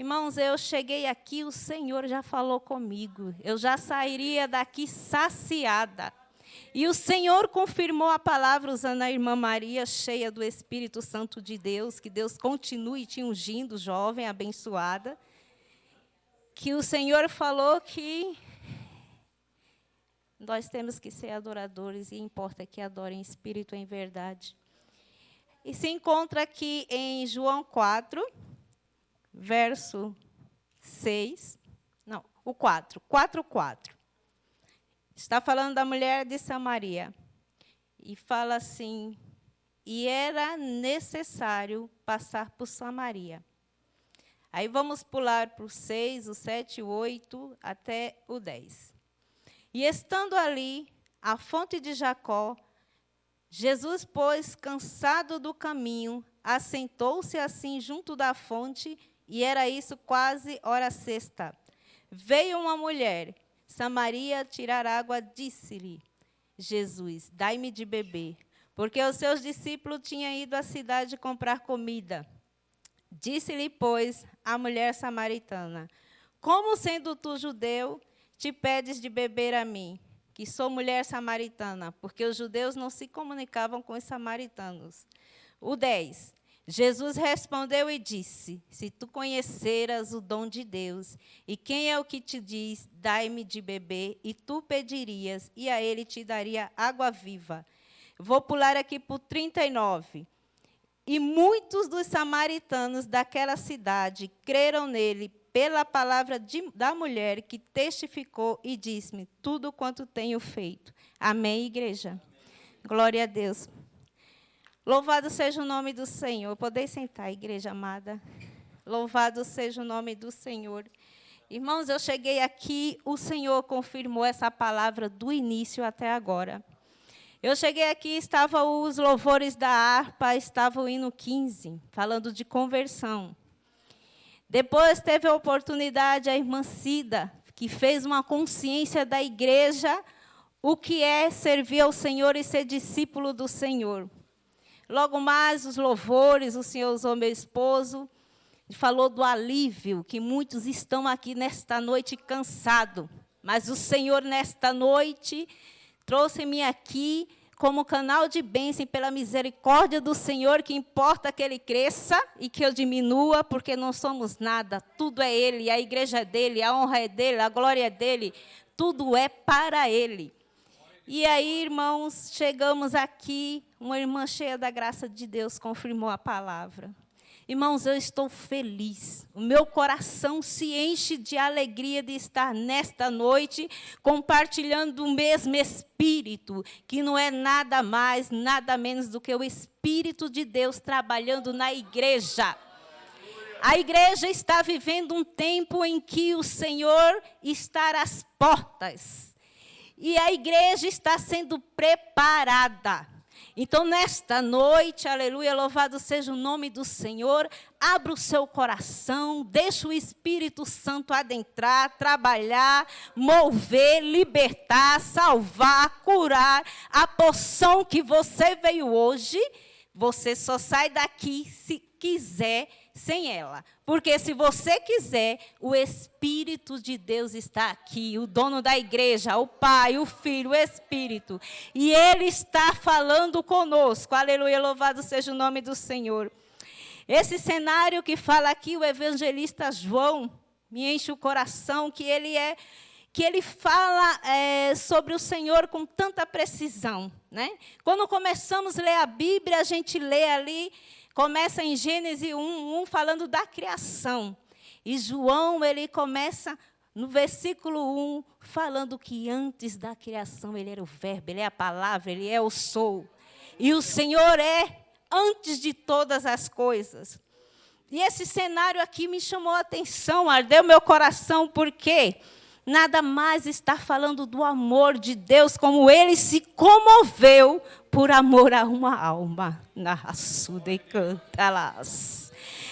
Irmãos, eu cheguei aqui, o Senhor já falou comigo. Eu já sairia daqui saciada. E o Senhor confirmou a palavra usando a irmã Maria, cheia do Espírito Santo de Deus, que Deus continue te ungindo, jovem, abençoada. Que o Senhor falou que nós temos que ser adoradores e importa que adorem em espírito e em verdade. E se encontra aqui em João 4, verso 6. Não, o 4. 4. Está falando da mulher de Samaria. E fala assim: e era necessário passar por Samaria. Aí vamos pular para o 6, o 7, o 8, até o 10. E estando ali, a fonte de Jacó, Jesus, pois, cansado do caminho, assentou-se assim junto da fonte, e era isso quase hora sexta. Veio uma mulher, Samaria, tirar água, disse-lhe Jesus: dai-me de beber, porque os seus discípulos tinham ido à cidade comprar comida. Disse-lhe, pois, a mulher samaritana: como sendo tu judeu, te pedes de beber a mim, que sou mulher samaritana? Porque os judeus não se comunicavam com os samaritanos. O 10. Jesus respondeu e disse: se tu conheceras o dom de Deus, e quem é o que te diz, dai-me de beber, e tu pedirias, e a ele te daria água viva. Vou pular aqui para o 39. E muitos dos samaritanos daquela cidade creram nele pela palavra da mulher que testificou e disse-me tudo quanto tenho feito. Amém, igreja? Amém. Glória a Deus. Louvado seja o nome do Senhor. Podeis sentar, igreja amada. Louvado seja o nome do Senhor. Irmãos, eu cheguei aqui, o Senhor confirmou essa palavra do início até agora. Eu cheguei aqui, estavam os louvores da harpa, estava o hino 15, falando de conversão. Depois teve a oportunidade a irmã Cida, que fez uma consciência da igreja, o que é servir ao Senhor e ser discípulo do Senhor. Logo mais, os louvores, o Senhor usou meu esposo, falou do alívio, que muitos estão aqui nesta noite cansados. Mas o Senhor, nesta noite, trouxe-me aqui como canal de bênção pela misericórdia do Senhor, que importa que Ele cresça e que eu diminua, porque não somos nada. Tudo é Ele, a igreja é dEle, a honra é dEle, a glória é dEle. Tudo é para Ele. E aí, irmãos, chegamos aqui, uma irmã cheia da graça de Deus confirmou a palavra. Irmãos, eu estou feliz. O meu coração se enche de alegria de estar nesta noite compartilhando o mesmo Espírito, que não é nada mais, nada menos do que o Espírito de Deus trabalhando na igreja. A igreja está vivendo um tempo em que o Senhor está às portas. E a igreja está sendo preparada. Então, nesta noite, aleluia, louvado seja o nome do Senhor, abra o seu coração, deixa o Espírito Santo adentrar, trabalhar, mover, libertar, salvar, curar. A porção que você veio hoje, você só sai daqui se quiser sem ela. Porque se você quiser, o Espírito de Deus está aqui, o dono da igreja, o Pai, o Filho, o Espírito. E Ele está falando conosco. Aleluia, louvado seja o nome do Senhor. Esse cenário que fala aqui, o evangelista João, me enche o coração, que ele fala sobre o Senhor com tanta precisão, né? Quando começamos a ler a Bíblia, a gente lê ali, começa em Gênesis 1:1 falando da criação. E João, ele começa no versículo 1, falando que antes da criação ele era o verbo, ele é a palavra, ele é o sou. E o Senhor é antes de todas as coisas. E esse cenário aqui me chamou a atenção, ardeu meu coração, porque nada mais está falando do amor de Deus, como Ele se comoveu por amor a uma alma.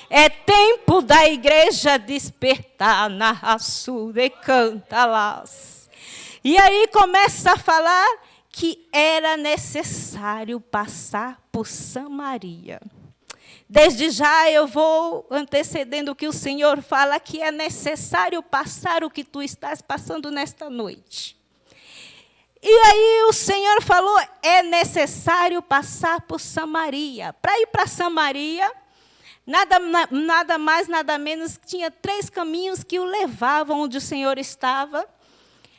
É tempo da igreja despertar. E aí começa a falar que era necessário passar por Samaria. Desde já eu vou antecedendo o que o Senhor fala, que é necessário passar o que tu estás passando nesta noite. E aí o Senhor falou, é necessário passar por Samaria. Para ir para Samaria, nada mais, nada menos, tinha 3 caminhos que o levavam onde o Senhor estava,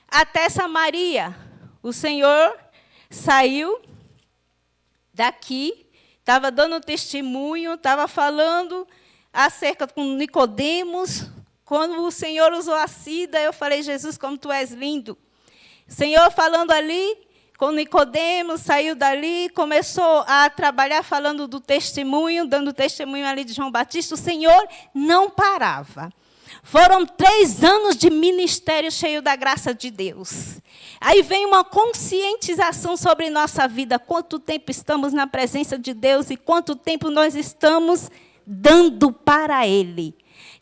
até Samaria. O Senhor saiu daqui, estava dando testemunho, estava falando acerca com Nicodemos. Quando o Senhor usou a Cida, eu falei, Jesus, como tu és lindo. O Senhor falando ali com Nicodemos, saiu dali, começou a trabalhar falando do testemunho, dando testemunho ali de João Batista. O Senhor não parava. Foram 3 anos de ministério cheio da graça de Deus. Aí vem uma conscientização sobre nossa vida. Quanto tempo estamos na presença de Deus e quanto tempo nós estamos dando para Ele.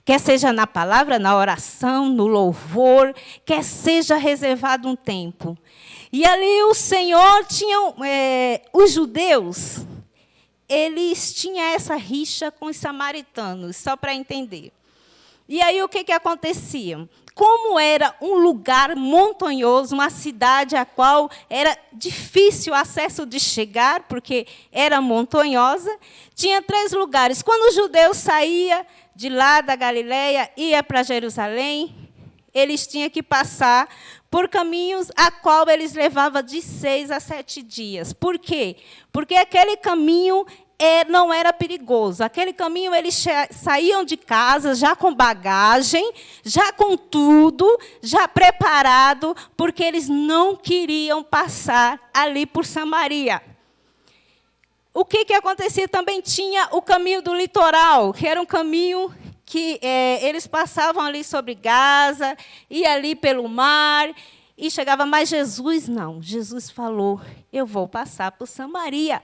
Quer seja na palavra, na oração, no louvor, quer seja reservado um tempo. E ali o Senhor tinha, os judeus, eles tinham essa rixa com os samaritanos, só para entender. E aí o que acontecia? Como era um lugar montanhoso, uma cidade a qual era difícil o acesso de chegar, porque era montanhosa, tinha 3 lugares. Quando os judeus saíam de lá da Galileia, ia para Jerusalém, eles tinham que passar por caminhos a qual eles levavam de 6 a 7 dias. Por quê? Porque aquele caminho não era perigoso. Aquele caminho, eles saíam de casa já com bagagem, já com tudo, já preparado, porque eles não queriam passar ali por Samaria. O que acontecia? Também tinha o caminho do litoral, que era um caminho que eles passavam ali sobre Gaza, ia ali pelo mar, e chegava, mas Jesus não. Jesus falou, eu vou passar por Samaria.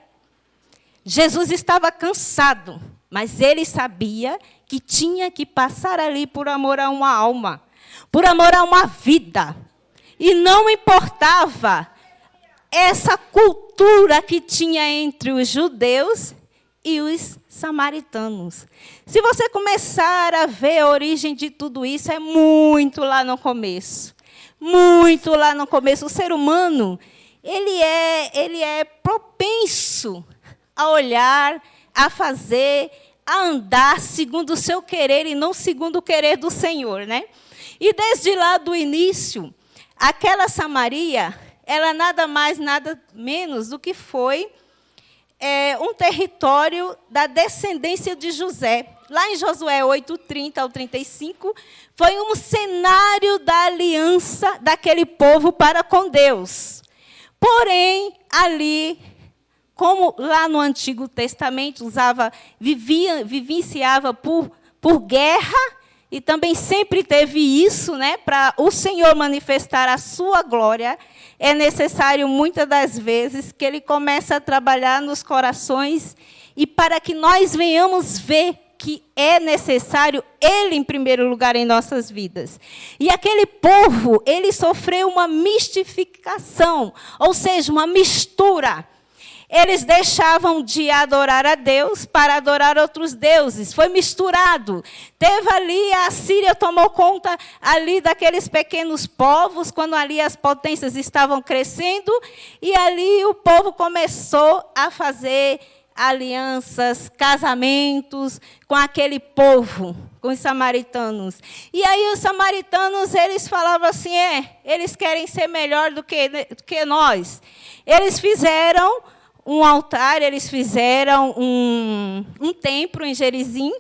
Jesus estava cansado, mas ele sabia que tinha que passar ali por amor a uma alma, por amor a uma vida. E não importava essa cultura que tinha entre os judeus e os samaritanos. Se você começar a ver a origem de tudo isso, é muito lá no começo. Muito lá no começo. O ser humano, ele é propenso a olhar, a fazer, a andar segundo o seu querer e não segundo o querer do Senhor, né? E desde lá do início, aquela Samaria, ela nada mais, nada menos do que foi um território da descendência de José. Lá em Josué 8:30 ao 35, foi um cenário da aliança daquele povo para com Deus. Porém, ali, como lá no Antigo Testamento vivenciava por guerra, e também sempre teve isso, né, para o Senhor manifestar a sua glória, é necessário, muitas das vezes, que Ele comece a trabalhar nos corações, e para que nós venhamos ver que é necessário Ele, em primeiro lugar, em nossas vidas. E aquele povo, ele sofreu uma mistificação, ou seja, uma mistura. Eles deixavam de adorar a Deus para adorar outros deuses. Foi misturado. Teve ali, a Síria tomou conta ali daqueles pequenos povos, quando ali as potências estavam crescendo, e ali o povo começou a fazer alianças, casamentos com aquele povo, com os samaritanos. E aí os samaritanos, eles falavam assim, eles querem ser melhor do que nós. Eles fizeram um altar, eles fizeram um templo em Gerizim,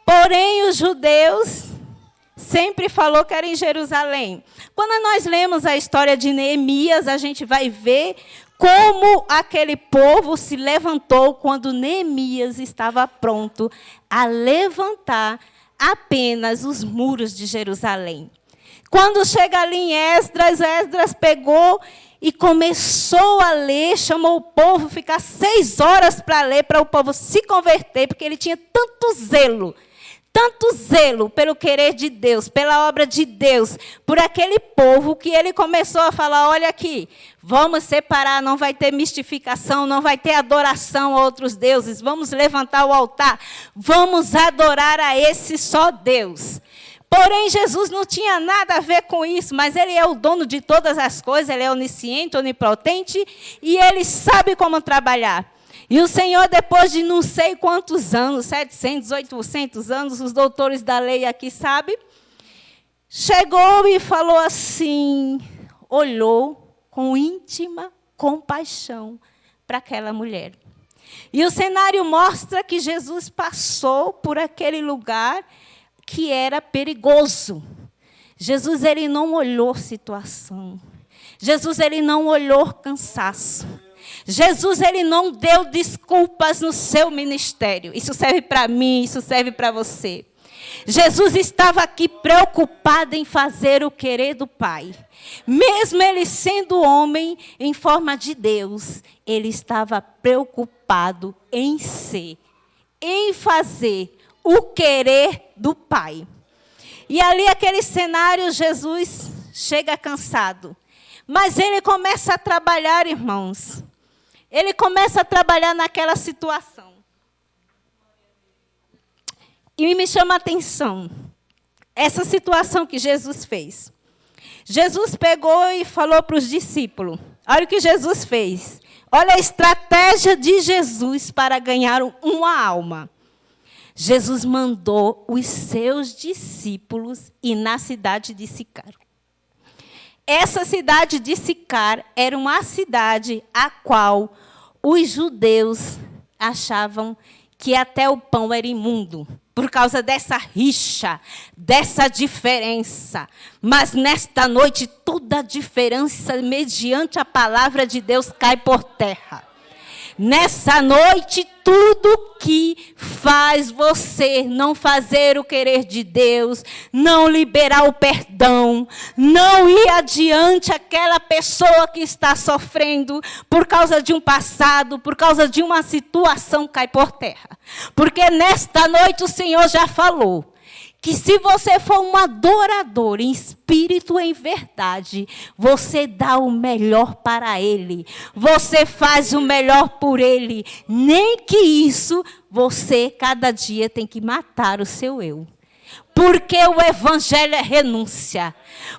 porém os judeus sempre falou que era em Jerusalém. Quando nós lemos a história de Neemias, a gente vai ver como aquele povo se levantou quando Neemias estava pronto a levantar apenas os muros de Jerusalém. Quando chega ali em Esdras pegou e começou a ler, chamou o povo, ficar 6 horas para ler, para o povo se converter, porque ele tinha tanto zelo tanto zelo pelo querer de Deus, pela obra de Deus, por aquele povo, que ele começou a falar, olha aqui, vamos separar, não vai ter mistificação, não vai ter adoração a outros deuses, vamos levantar o altar, vamos adorar a esse só Deus. Porém, Jesus não tinha nada a ver com isso, mas ele é o dono de todas as coisas, ele é onisciente, onipotente, e ele sabe como trabalhar. E o Senhor, depois de não sei quantos anos, 700, 800 anos, os doutores da lei aqui sabem, chegou e falou assim, olhou com íntima compaixão para aquela mulher. E o cenário mostra que Jesus passou por aquele lugar que era perigoso. Jesus, ele não olhou situação. Jesus, ele não olhou cansaço. Jesus, ele não deu desculpas no seu ministério. Isso serve para mim, isso serve para você. Jesus estava aqui preocupado em fazer o querer do Pai. Mesmo ele sendo homem em forma de Deus, ele estava preocupado em ser, em fazer o querer do Pai. E ali, aquele cenário, Jesus chega cansado. Mas ele começa a trabalhar, irmãos. Ele começa a trabalhar naquela situação. E me chama a atenção essa situação que Jesus fez. Jesus pegou e falou para os discípulos. Olha o que Jesus fez. Olha a estratégia de Jesus para ganhar uma alma. Jesus mandou os seus discípulos ir na cidade de Sicar. Essa cidade de Sicar era uma cidade a qual os judeus achavam que até o pão era imundo, por causa dessa rixa, dessa diferença. Mas nesta noite, toda a diferença, mediante a palavra de Deus, cai por terra. Nessa noite, tudo que faz você não fazer o querer de Deus, não liberar o perdão, não ir adiante aquela pessoa que está sofrendo por causa de um passado, por causa de uma situação, cai por terra. Porque nesta noite o Senhor já falou que se você for um adorador em espírito e em verdade, você dá o melhor para Ele. Você faz o melhor por Ele. Nem que isso, você cada dia tem que matar o seu eu. Porque o evangelho é renúncia.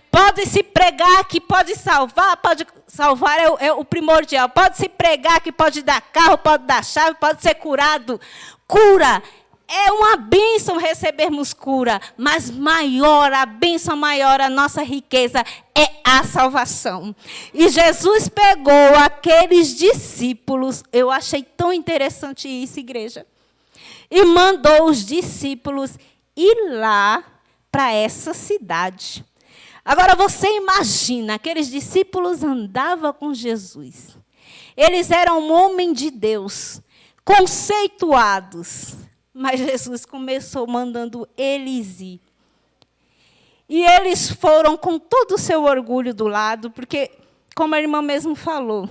Pode se pregar que pode salvar é o primordial. Pode se pregar que pode dar carro, pode dar chave, pode ser curado. Cura. É uma bênção recebermos cura, mas maior, a bênção maior, a nossa riqueza é a salvação. E Jesus pegou aqueles discípulos, eu achei tão interessante isso, igreja, e mandou os discípulos ir lá para essa cidade. Agora você imagina, aqueles discípulos andavam com Jesus. Eles eram homens de Deus, conceituados. Mas Jesus começou mandando eles ir. E eles foram com todo o seu orgulho do lado, porque, como a irmã mesmo falou,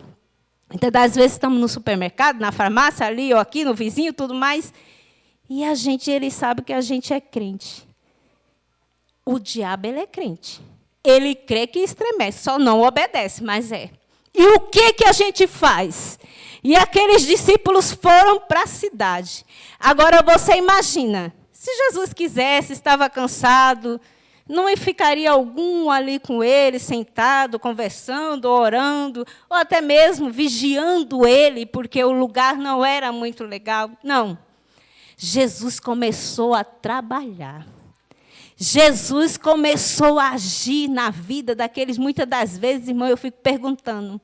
muitas das vezes estamos no supermercado, na farmácia, ali ou aqui, no vizinho, tudo mais, e ele sabe que a gente é crente. O diabo, ele é crente. Ele crê que estremece, só não obedece, mas é. E o que a gente faz? E aqueles discípulos foram para a cidade. Agora você imagina, se Jesus quisesse, estava cansado, não ficaria algum ali com ele, sentado, conversando, orando, ou até mesmo vigiando ele, porque o lugar não era muito legal. Não. Jesus começou a trabalhar. Jesus começou a agir na vida daqueles, muitas das vezes, irmão, eu fico perguntando.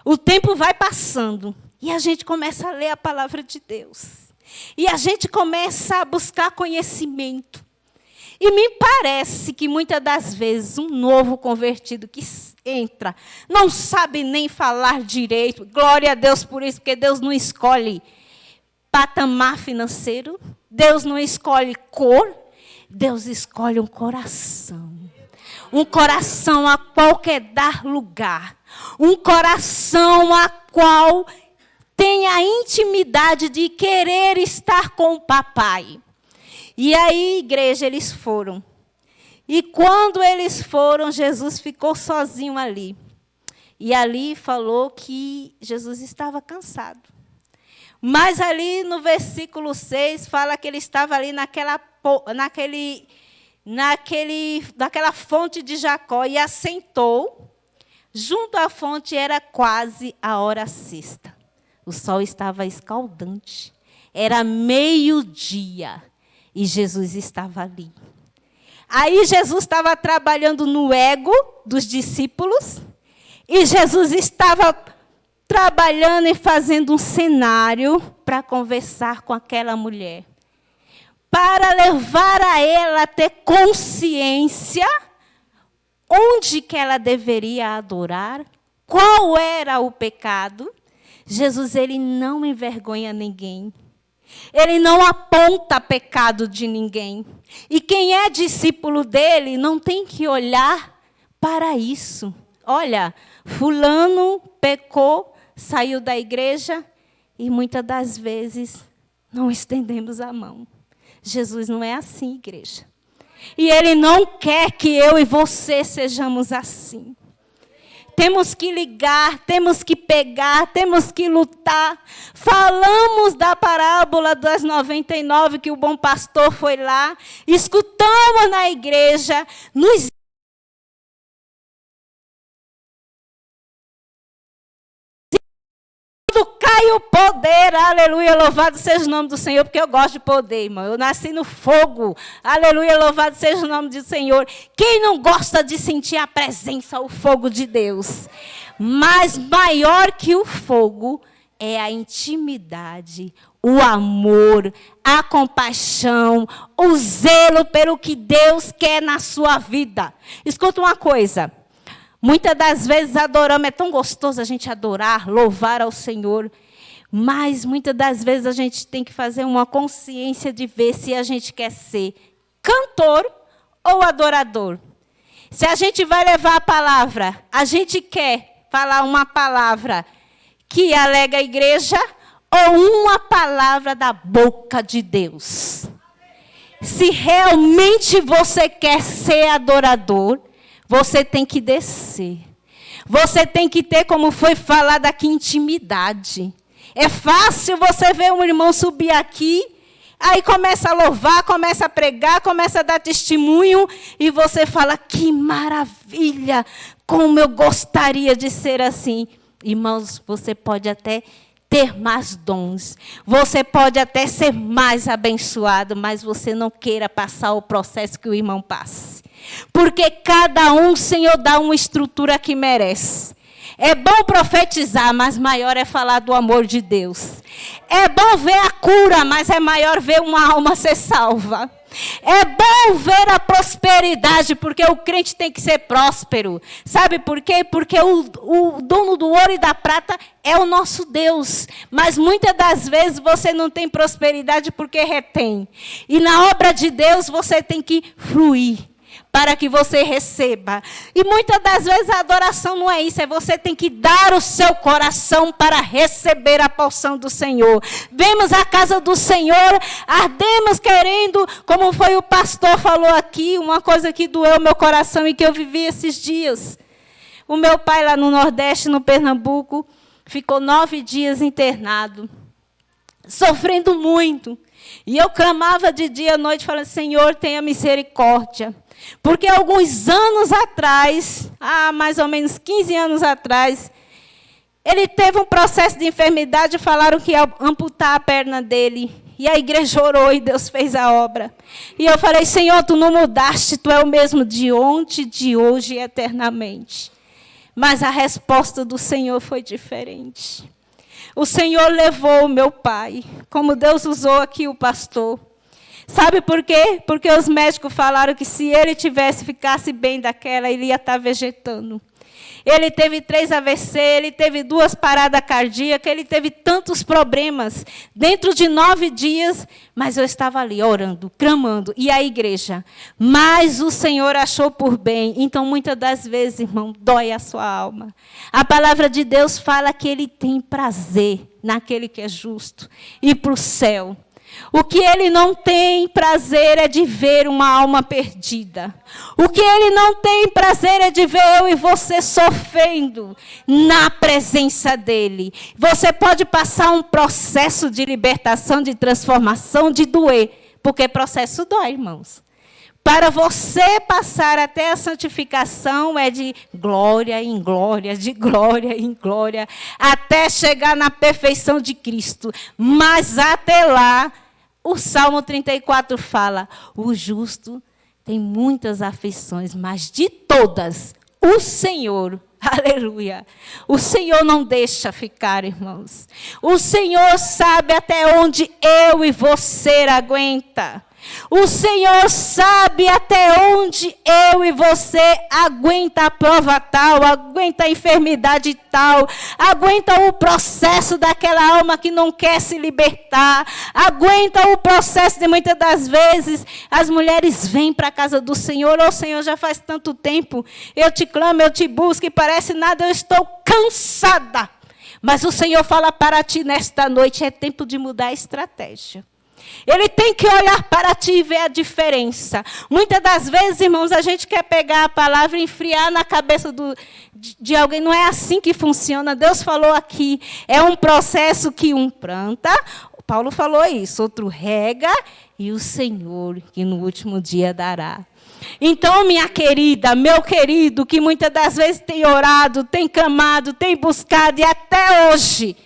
O tempo vai passando e a gente começa a ler a palavra de Deus. E a gente começa a buscar conhecimento. E me parece que muitas das vezes um novo convertido que entra, não sabe nem falar direito. Glória a Deus por isso, porque Deus não escolhe patamar financeiro, Deus não escolhe cor, Deus escolhe um coração. Um coração a qual quer dar lugar. Um coração a qual tem a intimidade de querer estar com o papai. E aí, igreja, eles foram. E quando eles foram, Jesus ficou sozinho ali. E ali falou que Jesus estava cansado. Mas ali no versículo 6, fala que ele estava ali naquela fonte de Jacó e assentou. Junto à fonte era quase a hora sexta. O sol estava escaldante. Era meio-dia e Jesus estava ali. Aí Jesus estava trabalhando no ego dos discípulos e Jesus estava trabalhando e fazendo um cenário para conversar com aquela mulher. Para levar a ela a ter consciência onde que ela deveria adorar, qual era o pecado. Jesus, ele não envergonha ninguém. Ele não aponta pecado de ninguém. E quem é discípulo dele não tem que olhar para isso. Olha, fulano pecou, saiu da igreja e muitas das vezes não estendemos a mão. Jesus não é assim, igreja. E ele não quer que eu e você sejamos assim. Temos que ligar, temos que pegar, temos que lutar. Falamos da parábola das 99, que o bom pastor foi lá. Escutamos na igreja, nos cai o poder, aleluia, louvado seja o nome do Senhor, porque eu gosto de poder, irmão. Eu nasci no fogo, aleluia, louvado seja o nome do Senhor. Quem não gosta de sentir a presença, o fogo de Deus? Mas maior que o fogo é a intimidade, o amor, a compaixão, o zelo pelo que Deus quer na sua vida. Escuta uma coisa. Muitas das vezes adoramos, é tão gostoso a gente adorar, louvar ao Senhor, mas muitas das vezes a gente tem que fazer uma consciência de ver se a gente quer ser cantor ou adorador. Se a gente vai levar a palavra, a gente quer falar uma palavra que alega a igreja ou uma palavra da boca de Deus. Se realmente você quer ser adorador, você tem que descer. Você tem que ter, como foi falado aqui, intimidade. É fácil você ver um irmão subir aqui, aí começa a louvar, começa a pregar, começa a dar testemunho, e você fala, que maravilha, como eu gostaria de ser assim. Irmãos, você pode até ter mais dons, você pode até ser mais abençoado, mas você não queira passar o processo que o irmão passa. Porque cada um, o Senhor dá uma estrutura que merece. É bom profetizar, mas maior é falar do amor de Deus. É bom ver a cura, mas é maior ver uma alma ser salva. É bom ver a prosperidade, porque o crente tem que ser próspero. Sabe por quê? Porque o dono do ouro e da prata é o nosso Deus. Mas muitas das vezes você não tem prosperidade porque retém. E na obra de Deus você tem que fluir para que você receba. E muitas das vezes a adoração não é isso, é você tem que dar o seu coração para receber a porção do Senhor. Vemos a casa do Senhor, ardemos querendo, como foi o pastor falou aqui, uma coisa que doeu meu coração e que eu vivi esses dias. O meu pai lá no Nordeste, no Pernambuco, ficou 9 dias internado, sofrendo muito. E eu clamava de dia à noite, falando, Senhor, tenha misericórdia. Porque alguns anos atrás, mais ou menos 15 anos atrás, ele teve um processo de enfermidade, falaram que ia amputar a perna dele. E a igreja orou e Deus fez a obra. E eu falei, Senhor, tu não mudaste, tu é o mesmo de ontem, de hoje e eternamente. Mas a resposta do Senhor foi diferente. O Senhor levou o meu pai, como Deus usou aqui o pastor. Sabe por quê? Porque os médicos falaram que se ele ficasse bem daquela, ele ia estar vegetando. Ele teve 3 AVC, ele teve 2 paradas cardíacas, ele teve tantos problemas. Dentro de 9 dias, mas eu estava ali orando, clamando. E a igreja? Mas o Senhor achou por bem. Então, muitas das vezes, irmão, dói a sua alma. A palavra de Deus fala que Ele tem prazer naquele que é justo. Ir para o céu. O que ele não tem prazer é de ver uma alma perdida. O que ele não tem prazer é de ver eu e você sofrendo na presença dele. Você pode passar um processo de libertação, de transformação, de doer. Porque processo dói, irmãos. Para você passar até a santificação é de glória em glória, de glória em glória, até chegar na perfeição de Cristo. Mas até lá, o Salmo 34 fala, o justo tem muitas aflições, mas de todas, o Senhor, aleluia, o Senhor não deixa ficar, irmãos. O Senhor sabe até onde eu e você aguenta. O Senhor sabe até onde eu e você aguenta a prova tal, aguenta a enfermidade tal, aguenta o processo daquela alma que não quer se libertar, aguenta o processo de muitas das vezes as mulheres vêm para a casa do Senhor, ô Senhor, já faz tanto tempo, eu te clamo, eu te busco e parece nada, eu estou cansada. Mas o Senhor fala para ti nesta noite, é tempo de mudar a estratégia. Ele tem que olhar para ti e ver a diferença. Muitas das vezes, irmãos, a gente quer pegar a palavra e enfiar na cabeça de alguém. Não é assim que funciona. Deus falou aqui. É um processo que um planta. Paulo falou isso. Outro rega. E o Senhor que no último dia dará. Então, minha querida, meu querido, que muitas das vezes tem orado, tem clamado, tem buscado e até hoje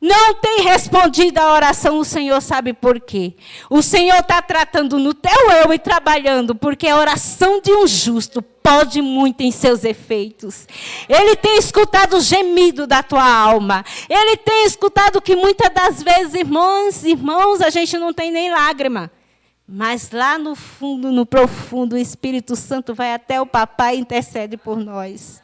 não tem respondido a oração, o Senhor sabe por quê. O Senhor está tratando no teu eu e trabalhando, porque a oração de um justo pode muito em seus efeitos. Ele tem escutado o gemido da tua alma. Ele tem escutado que muitas das vezes, irmãos, a gente não tem nem lágrima. Mas lá no fundo, no profundo, o Espírito Santo vai até o papai e intercede por nós.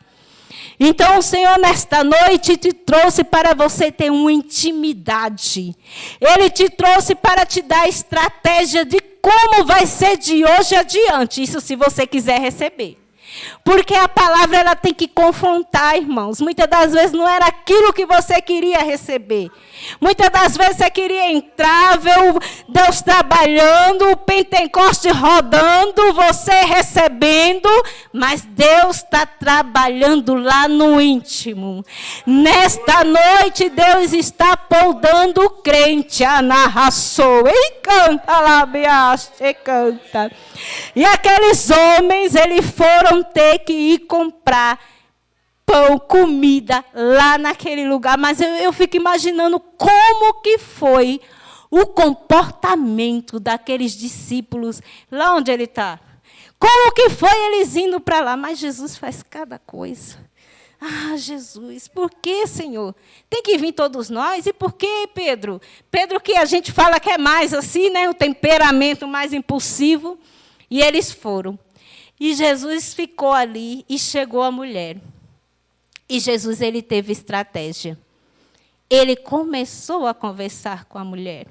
Então, o Senhor, nesta noite, te trouxe para você ter uma intimidade. Ele te trouxe para te dar estratégia de como vai ser de hoje adiante. Isso se você quiser receber. Porque a palavra ela tem que confrontar, irmãos. Muitas das vezes não era aquilo que você queria receber. Muitas das vezes você queria entrar, ver Deus trabalhando, o Pentecoste rodando, você recebendo, mas Deus está trabalhando lá no íntimo. Nesta noite, Deus está poldando o crente, a narração. E canta lá, Biache, canta. E aqueles homens, eles foram ter que ir comprar pão, comida, lá naquele lugar. Mas eu fico imaginando como que foi o comportamento daqueles discípulos, lá onde ele está. Como que foi eles indo para lá? Mas Jesus faz cada coisa. Ah, Jesus, por que, Senhor? Tem que vir todos nós? E por que, Pedro? Pedro que a gente fala que é mais assim, né? O temperamento mais impulsivo. E eles foram. E Jesus ficou ali e chegou a mulher. E Jesus, ele teve estratégia. Ele começou a conversar com a mulher.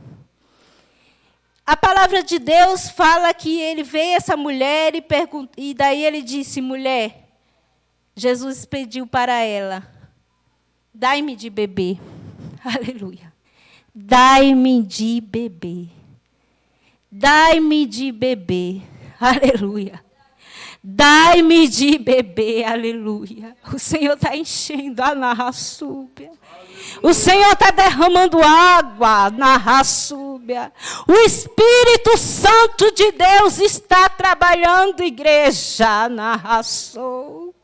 A palavra de Deus fala que ele veio essa mulher e daí ele disse, mulher, Jesus pediu para ela, dai-me de beber. Aleluia. Dai-me de beber. Dai-me de beber. Aleluia. Dai-me de beber, aleluia. O Senhor está enchendo a narraçúbia. O Senhor está derramando água na raçúbia. O Espírito Santo de Deus está trabalhando, igreja, na raçou.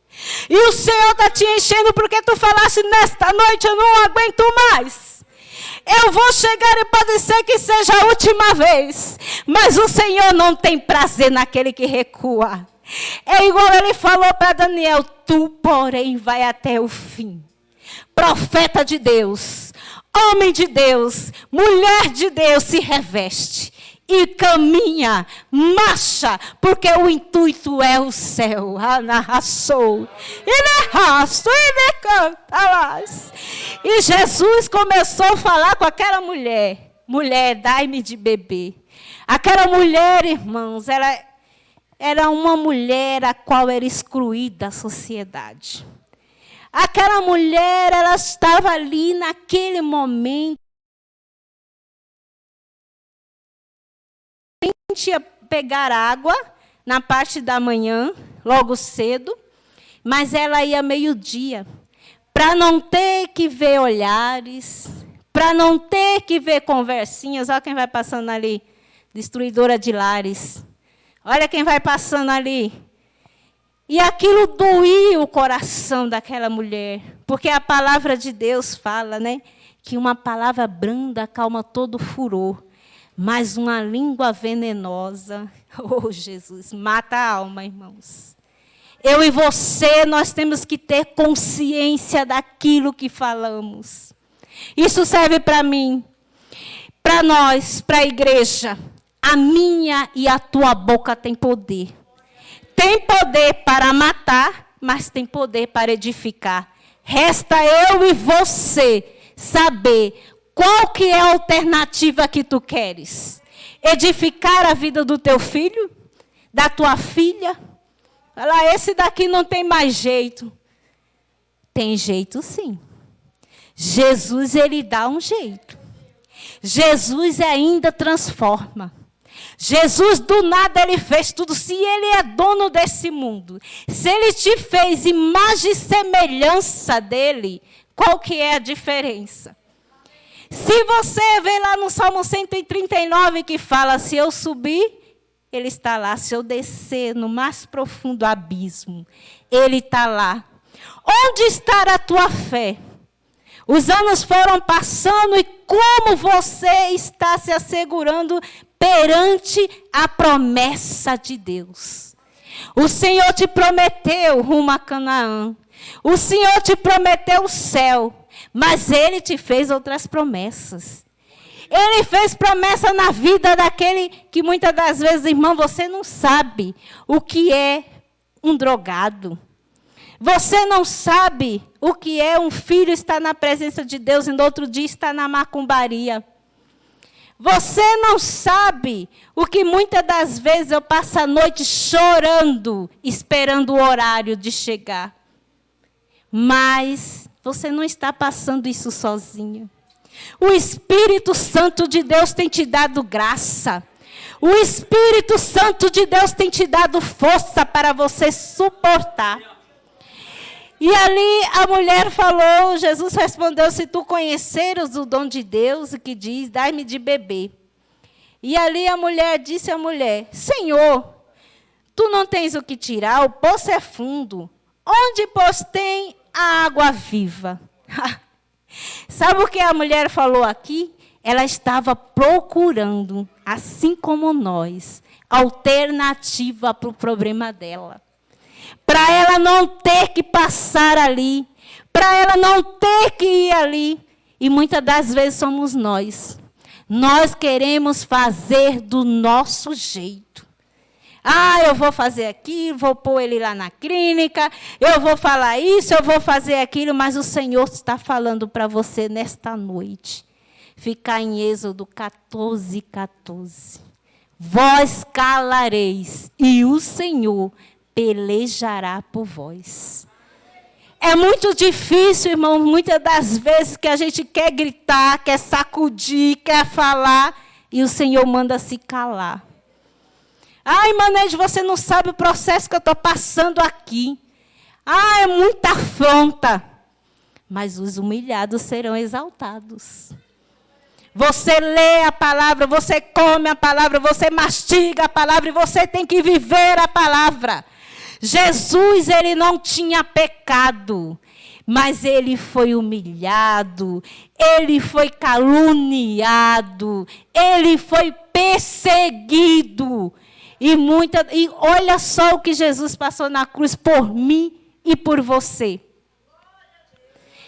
E o Senhor está te enchendo porque tu falaste nesta noite, eu não aguento mais. Eu vou chegar e pode ser que seja a última vez. Mas o Senhor não tem prazer naquele que recua. É igual ele falou para Daniel, tu, porém, vai até o fim. Profeta de Deus, homem de Deus, mulher de Deus, se reveste e caminha, marcha, porque o intuito é o céu. Anarraçou, ele arrasta, ele canta. E Jesus começou a falar com aquela mulher. Mulher, dai-me de beber. Aquela mulher, irmãos, ela era uma mulher a qual era excluída da sociedade. Aquela mulher, ela estava ali naquele momento. repente ia pegar água na parte da manhã, logo cedo, mas ela ia meio-dia, para não ter que ver olhares, para não ter que ver conversinhas. Olha quem vai passando ali, destruidora de lares. Olha quem vai passando ali. E aquilo doía o coração daquela mulher, porque a palavra de Deus fala, né, que uma palavra branda acalma todo furor, mas uma língua venenosa, oh Jesus, mata a alma, irmãos. Eu e você, nós temos que ter consciência daquilo que falamos. Isso serve para mim, para nós, para a igreja. A minha e a tua boca tem poder. Tem poder para matar, mas tem poder para edificar. Resta eu e você saber qual que é a alternativa que tu queres. Edificar a vida do teu filho, da tua filha. Olha lá, esse daqui não tem mais jeito. Tem jeito sim. Jesus, ele dá um jeito. Jesus ainda transforma. Jesus, do nada, ele fez tudo. Se ele é dono desse mundo, se ele te fez imagem e semelhança dele, qual que é a diferença? Se você vê lá no Salmo 139 que fala, se eu subir, ele está lá. Se eu descer no mais profundo abismo, ele está lá. Onde está a tua fé? Os anos foram passando e como você está se assegurando perante a promessa de Deus? O Senhor te prometeu rumo a Canaã. O Senhor te prometeu o céu. Mas Ele te fez outras promessas. Ele fez promessa na vida daquele que muitas das vezes, irmão, você não sabe o que é um drogado. Você não sabe o que é um filho estar na presença de Deus e no outro dia estar na macumbaria. Você não sabe o que muitas das vezes eu passo a noite chorando, esperando o horário de chegar. Mas você não está passando isso sozinha. O Espírito Santo de Deus tem te dado graça. O Espírito Santo de Deus tem te dado força para você suportar. E ali a mulher falou, Jesus respondeu, se tu conheceres o dom de Deus, que diz, dai-me de beber. E ali a mulher disse à mulher, Senhor, tu não tens o que tirar, o poço é fundo. Onde, pois, tem a água viva? Sabe o que a mulher falou aqui? Ela estava procurando, assim como nós, alternativa para o problema dela. Para ela não ter que passar ali, para ela não ter que ir ali. E muitas das vezes somos nós. Nós queremos fazer do nosso jeito. Ah, eu vou fazer aquilo, vou pôr ele lá na clínica, eu vou falar isso, eu vou fazer aquilo, mas o Senhor está falando para você nesta noite. Ficar em Êxodo 14, 14. Vós calareis, e o Senhor pelejará por vós. É muito difícil, irmão, muitas das vezes que a gente quer gritar, quer sacudir, quer falar, e o Senhor manda se calar. Ai, Manejo, você não sabe o processo que eu estou passando aqui. Ah, é muita afronta. Mas os humilhados serão exaltados. Você lê a palavra, você come a palavra, você mastiga a palavra e você tem que viver a palavra. Jesus, ele não tinha pecado, mas ele foi humilhado, ele foi caluniado, ele foi perseguido. E olha só o que Jesus passou na cruz por mim e por você.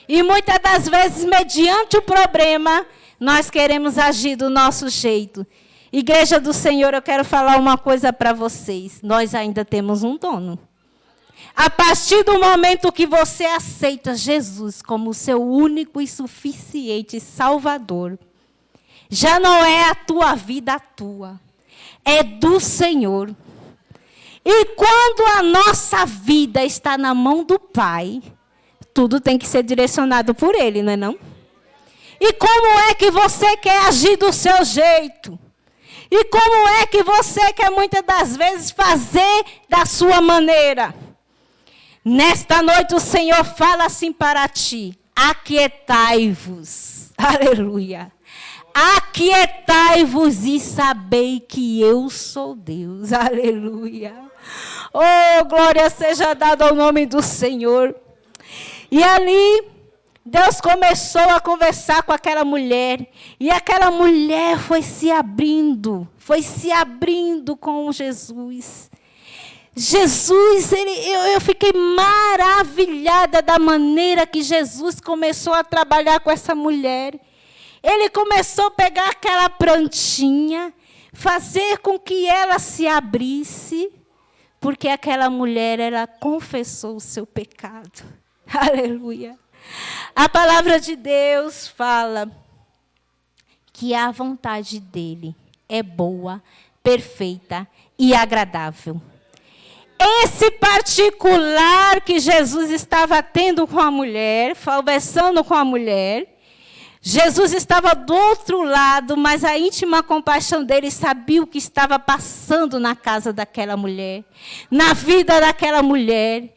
E muitas das vezes, mediante o problema, nós queremos agir do nosso jeito. Igreja do Senhor, eu quero falar uma coisa para vocês. Nós ainda temos um dono. A partir do momento que você aceita Jesus como seu único e suficiente Salvador, já não é a tua vida a tua, é do Senhor. E quando a nossa vida está na mão do Pai, tudo tem que ser direcionado por Ele, não é não? E como é que você quer agir do seu jeito? E como é que você quer muitas das vezes fazer da sua maneira? Nesta noite o Senhor fala assim para ti: aquietai-vos. Aleluia. Aquietai-vos e sabei que eu sou Deus. Aleluia. Oh, glória seja dada ao nome do Senhor. E ali, Deus começou a conversar com aquela mulher. E aquela mulher foi se abrindo com Jesus. Jesus, eu fiquei maravilhada da maneira que Jesus começou a trabalhar com essa mulher. Ele começou a pegar aquela plantinha, fazer com que ela se abrisse, porque aquela mulher, ela confessou o seu pecado. Aleluia. A palavra de Deus fala que a vontade dele é boa, perfeita e agradável. Esse particular que Jesus estava tendo com a mulher, conversando com a mulher, Jesus estava do outro lado, mas a íntima compaixão dele sabia o que estava passando na casa daquela mulher, na vida daquela mulher,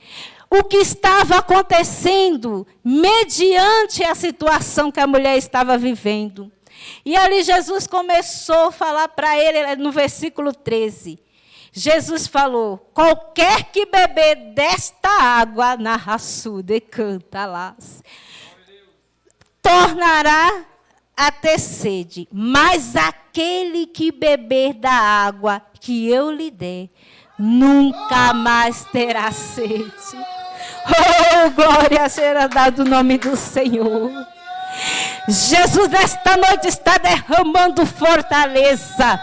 o que estava acontecendo mediante a situação que a mulher estava vivendo. E ali Jesus começou a falar para ele, no versículo 13, Jesus falou: qualquer que beber desta água, na raçude canta lá, tornará a ter sede, mas aquele que beber da água que eu lhe der, nunca mais terá sede. Oh, glória seja dada o nome do Senhor. Jesus nesta noite está derramando fortaleza.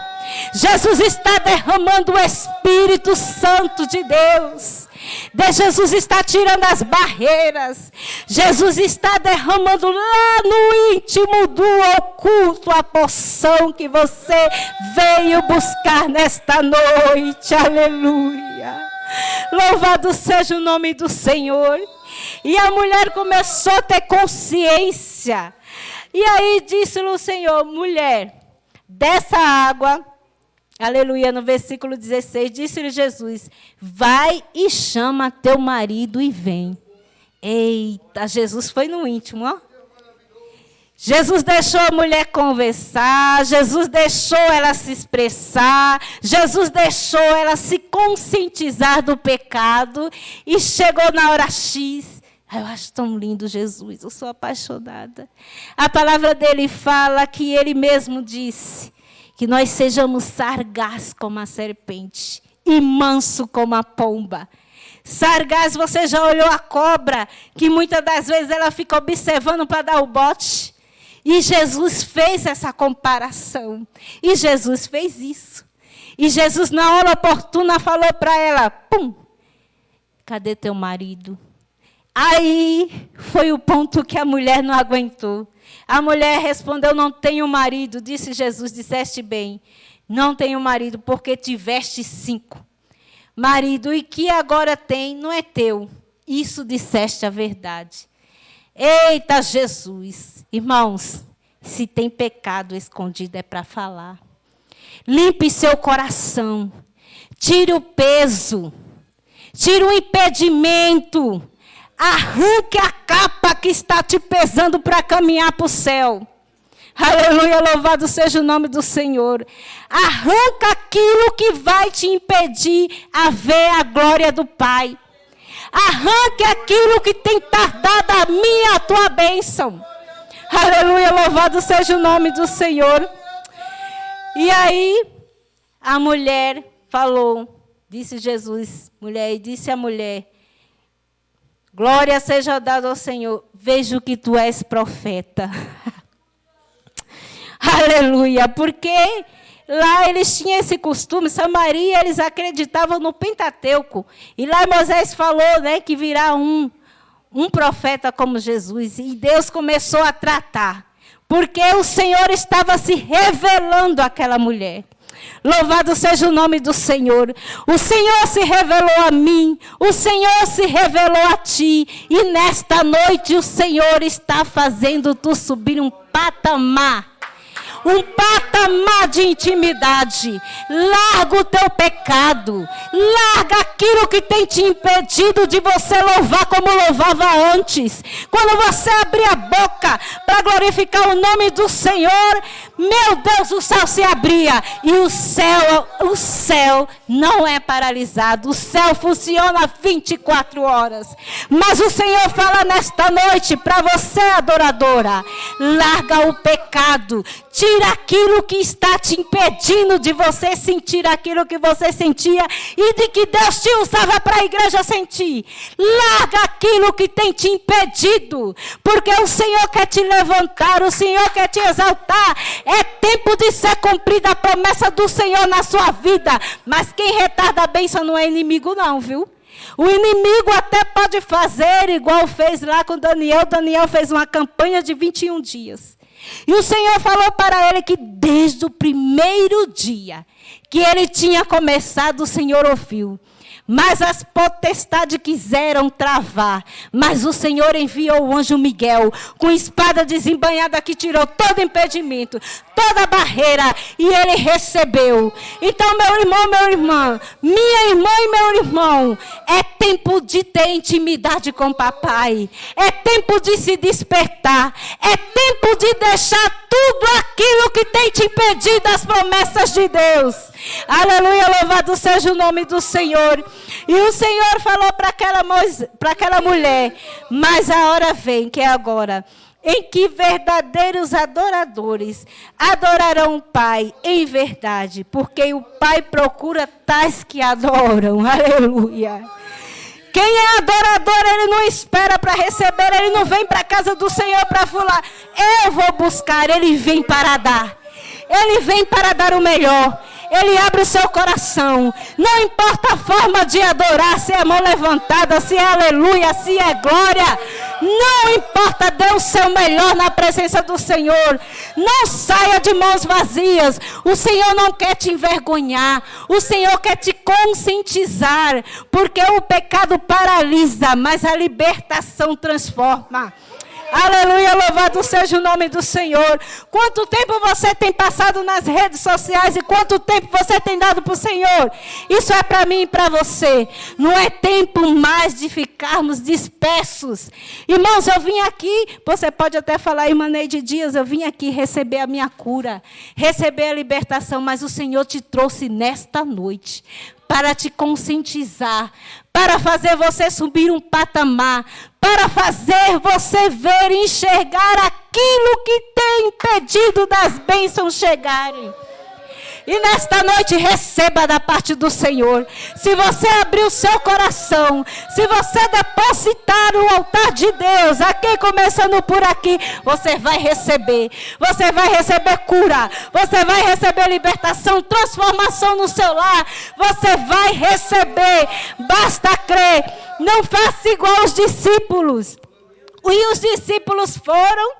Jesus está derramando o Espírito Santo de Deus. Jesus está tirando as barreiras. Jesus está derramando lá no íntimo do oculto a porção que você veio buscar nesta noite. Aleluia. Louvado seja o nome do Senhor. E a mulher começou a ter consciência. E aí disse-lhe o Senhor: mulher, dessa água, aleluia, no versículo 16, disse-lhe Jesus: vai e chama teu marido e vem. Eita, Jesus foi no íntimo, ó. Jesus deixou a mulher conversar, Jesus deixou ela se expressar, Jesus deixou ela se conscientizar do pecado e chegou na hora X. Eu acho tão lindo Jesus, eu sou apaixonada. A palavra dele fala que ele mesmo disse que nós sejamos sargás como a serpente e manso como a pomba. Sargás, você já olhou a cobra, que muitas das vezes ela fica observando para dar o bote? E Jesus fez essa comparação. E Jesus fez isso. E Jesus, na hora oportuna, falou para ela: pum, cadê teu marido? Aí foi o ponto que a mulher não aguentou. A mulher respondeu: não tenho marido. Disse Jesus: disseste bem, não tenho marido, porque tiveste 5. Marido, e que agora tem, não é teu. Isso disseste a verdade. Eita, Jesus. Irmãos, se tem pecado escondido é para falar. Limpe seu coração. Tire o peso. Tire o impedimento. Arranque a capa que está te pesando para caminhar para o céu. Aleluia, louvado seja o nome do Senhor. Arranca aquilo que vai te impedir a ver a glória do Pai. Arranque aquilo que tem tardado a minha, a tua bênção. Aleluia, louvado seja o nome do Senhor. E aí, a mulher falou, disse Jesus, mulher, e disse a mulher: glória seja dada ao Senhor, vejo que tu és profeta. Aleluia, porque lá eles tinham esse costume, Samaria, eles acreditavam no Pentateuco. E lá Moisés falou, né, que virá um profeta como Jesus. E Deus começou a tratar, porque o Senhor estava se revelando àquela mulher. Louvado seja o nome do Senhor. O Senhor se revelou a mim, o Senhor se revelou a ti. E nesta noite o Senhor está fazendo tu subir um patamar. um patamar de intimidade. Larga o teu pecado, larga aquilo que tem te impedido de você louvar como louvava antes. Quando você abrir a boca para glorificar o nome do Senhor, meu Deus, o céu se abria. E o céu não é paralisado, o céu funciona 24 horas. Mas o Senhor fala nesta noite para você, adoradora: larga o pecado, tira aquilo que está te impedindo de você sentir aquilo que você sentia e de que Deus te usava para a igreja sentir. Larga aquilo que tem te impedido, porque o Senhor quer te levantar, o Senhor quer te exaltar. É tempo de ser cumprida a promessa do Senhor na sua vida. Mas quem retarda a bênção não é inimigo não, viu? O inimigo até pode fazer igual fez lá com Daniel. Daniel fez uma campanha de 21 dias. E o Senhor falou para ele que desde o primeiro dia que ele tinha começado, o Senhor ouviu. Mas as potestades quiseram travar. Mas o Senhor enviou o anjo Miguel com espada desembainhada que tirou todo impedimento, toda barreira, e ele recebeu. Então, meu irmão, minha irmã, minha irmã e meu irmão, é tempo de ter intimidade com o papai. É tempo de se despertar. É tempo de deixar tudo aquilo que tem te impedido das promessas de Deus. Aleluia, louvado seja o nome do Senhor. E o Senhor falou para aquela mulher: mas a hora vem, que é agora, em que verdadeiros adoradores adorarão o Pai em verdade, porque o Pai procura tais que adoram. Aleluia. Quem é adorador, ele não espera para receber, ele não vem para a casa do Senhor para falar: eu vou buscar. Ele vem para dar. Ele vem para dar o melhor. Ele abre o seu coração. Não importa a forma de adorar, se é mão levantada, se é aleluia, se é glória. Não importa, dê o seu melhor na presença do Senhor. Não saia de mãos vazias. O Senhor não quer te envergonhar. O Senhor quer te conscientizar. Porque o pecado paralisa, mas a libertação transforma. Aleluia, louvado seja o nome do Senhor. Quanto tempo você tem passado nas redes sociais e quanto tempo você tem dado para o Senhor? Isso é para mim e para você. Não é tempo mais de ficarmos dispersos. Irmãos, eu vim aqui, você pode até falar, irmã Neide Dias, eu vim aqui receber a minha cura, receber a libertação, mas o Senhor te trouxe nesta noite para te conscientizar, para fazer você subir um patamar, para fazer você ver e enxergar aquilo que tem impedido das bênçãos chegarem. E nesta noite receba da parte do Senhor. Se você abrir o seu coração, se você depositar no altar de Deus, aqui começando por aqui, você vai receber. Você vai receber cura, você vai receber libertação, transformação no seu lar. Você vai receber, basta crer. Não faça igual os discípulos. E os discípulos foram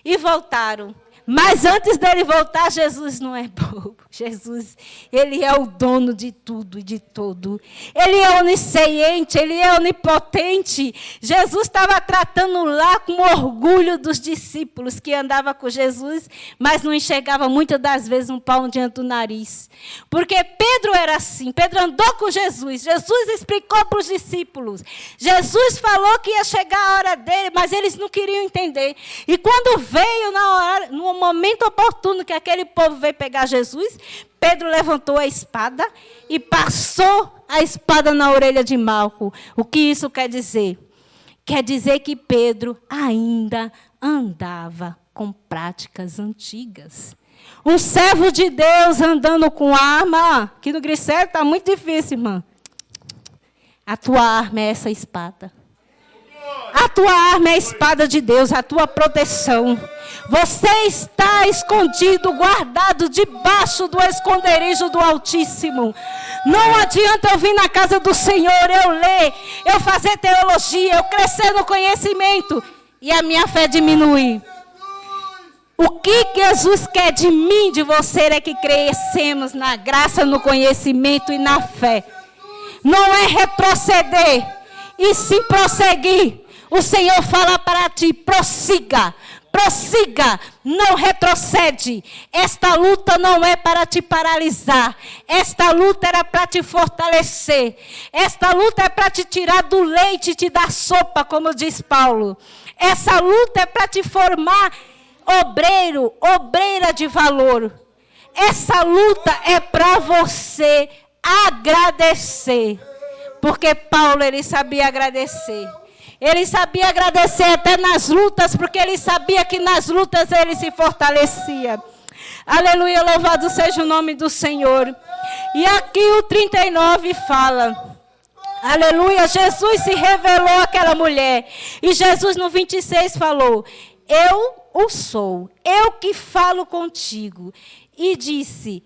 e voltaram. Mas antes dele voltar, Jesus não é bobo. Jesus, ele é o dono de tudo e de todo. Ele é onisciente, ele é onipotente. Jesus estava tratando lá com orgulho dos discípulos que andavam com Jesus, mas não enxergava muitas das vezes um pau diante do nariz. Porque Pedro era assim, Pedro andou com Jesus. Jesus explicou para os discípulos. Jesus falou que ia chegar a hora dele, mas eles não queriam entender. E quando veio no momento oportuno que aquele povo veio pegar Jesus, Pedro levantou a espada e passou a espada na orelha de Malco. O que isso quer dizer? Quer dizer que Pedro ainda andava com práticas antigas. Um servo de Deus andando com arma. Aqui no Grissério está muito difícil, irmã. A tua arma é essa espada. A tua arma é a espada de Deus, a tua proteção. Você está escondido, guardado debaixo do esconderijo do Altíssimo. Não adianta eu vir na casa do Senhor, eu ler, eu fazer teologia, eu crescer no conhecimento e a minha fé diminuir. O que Jesus quer de mim, de você, é que crescemos na graça, no conhecimento e na fé. Não é retroceder, e sim prosseguir. O Senhor fala para ti, prossiga. prossiga, não retrocede. Esta luta não é para te paralisar. Esta luta era para te fortalecer. Esta luta é para te tirar do leite e te dar sopa, como diz Paulo. Essa luta é para te formar obreiro, obreira de valor. Essa luta é para você agradecer. Porque Paulo, ele sabia agradecer. Ele sabia agradecer até nas lutas, porque ele sabia que nas lutas ele se fortalecia. Aleluia, louvado seja o nome do Senhor. E aqui o 39 fala, aleluia, Jesus se revelou àquela mulher. E Jesus no 26 falou, eu o sou, eu que falo contigo. E disse,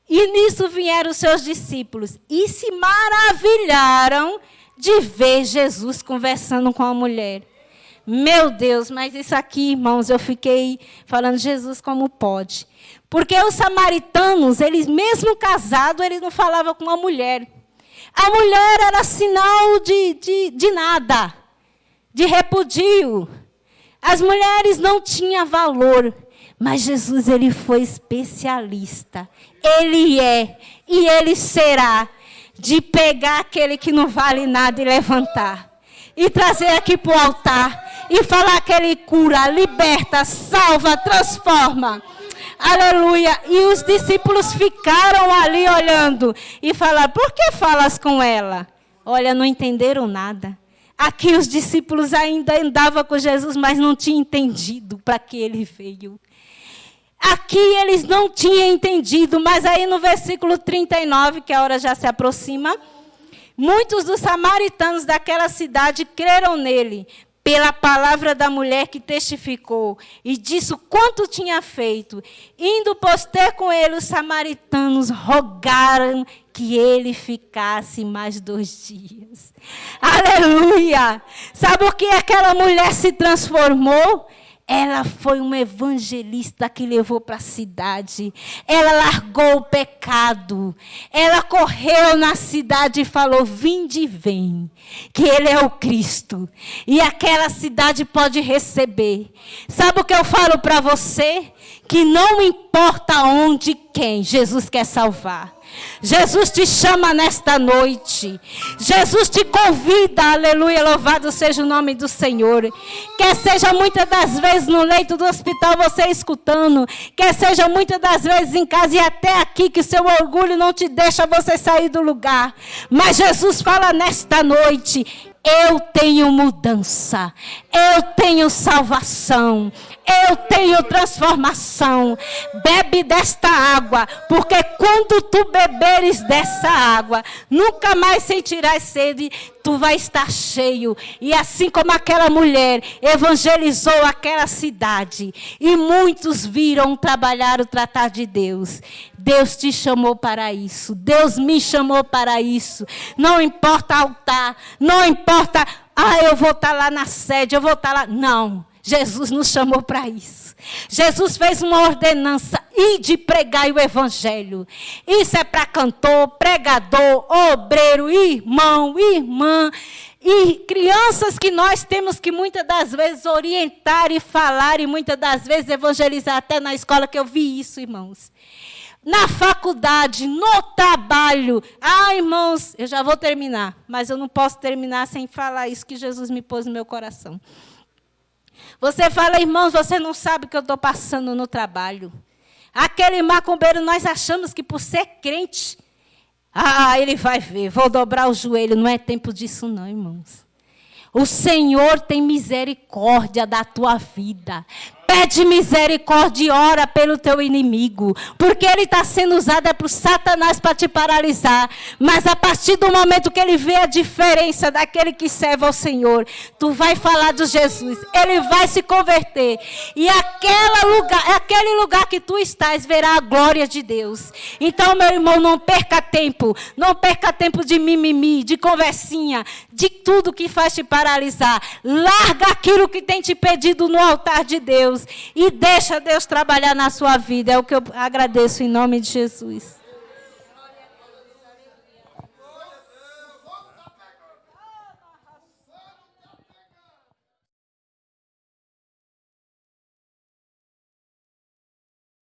e nisso vieram os seus discípulos e se maravilharam de ver Jesus conversando com a mulher. Meu Deus, mas isso aqui, irmãos, eu fiquei falando, Jesus, como pode? Porque os samaritanos, eles mesmo casados, eles não falavam com a mulher. A mulher era sinal de nada, de repudio. As mulheres não tinham valor, mas Jesus, ele foi especialista. Ele é e ele será de pegar aquele que não vale nada e levantar. E trazer aqui para o altar. E falar que ele cura, liberta, salva, transforma. Aleluia. E os discípulos ficaram ali olhando. E falaram, por que falas com ela? Olha, não entenderam nada. Aqui os discípulos ainda andavam com Jesus, mas não tinham entendido para que ele veio. Aqui eles não tinham entendido, mas aí no versículo 39, que a hora já se aproxima, muitos dos samaritanos daquela cidade creram nele, pela palavra da mulher que testificou, e disse quanto tinha feito. Indo pois ter com ele, os samaritanos rogaram que ele ficasse mais 2 dias. Aleluia! Sabe o que aquela mulher se transformou? Ela foi uma evangelista que levou para a cidade. Ela largou o pecado. Ela correu na cidade e falou, vinde e vem, que ele é o Cristo. E aquela cidade pode receber. Sabe o que eu falo para você? Que não importa onde, quem, Jesus quer salvar. Jesus te chama nesta noite. Jesus te convida, aleluia, louvado seja o nome do Senhor. Quer seja muitas das vezes no leito do hospital você escutando, quer seja muitas das vezes em casa e até aqui que o seu orgulho não te deixa você sair do lugar. Mas Jesus fala nesta noite, eu tenho mudança, eu tenho salvação, eu tenho transformação. Bebe desta água, porque quando tu beberes dessa água, nunca mais sentirás sede, tu vai estar cheio. E assim como aquela mulher evangelizou aquela cidade, e muitos viram trabalhar o tratar de Deus. Deus te chamou para isso, Deus me chamou para isso. Não importa altar, não importa, eu vou estar lá na sede, eu vou estar lá. Não, Jesus nos chamou para isso. Jesus fez uma ordenança, ide pregar o evangelho. Isso é para cantor, pregador, obreiro, irmão, irmã. E crianças que nós temos que muitas das vezes orientar e falar, e muitas das vezes evangelizar, até na escola que eu vi isso, irmãos. Na faculdade, no trabalho. Irmãos, eu já vou terminar, mas eu não posso terminar sem falar isso que Jesus me pôs no meu coração. Você fala, irmãos, você não sabe o que eu estou passando no trabalho. Aquele macumbeiro, nós achamos que por ser crente, ele vai ver, vou dobrar o joelho. Não é tempo disso não, irmãos. O Senhor tem misericórdia da tua vida. Pede misericórdia e ora pelo teu inimigo. Porque ele está sendo usado por Satanás para te paralisar. Mas a partir do momento que ele vê a diferença daquele que serve ao Senhor, tu vai falar de Jesus. Ele vai se converter. E aquele lugar que tu estás verá a glória de Deus. Então, meu irmão, não perca tempo. Não perca tempo de mimimi, de conversinha, de tudo que faz te paralisar. Larga aquilo que tem te pedido no altar de Deus. E deixa Deus trabalhar na sua vida. É o que eu agradeço em nome de Jesus.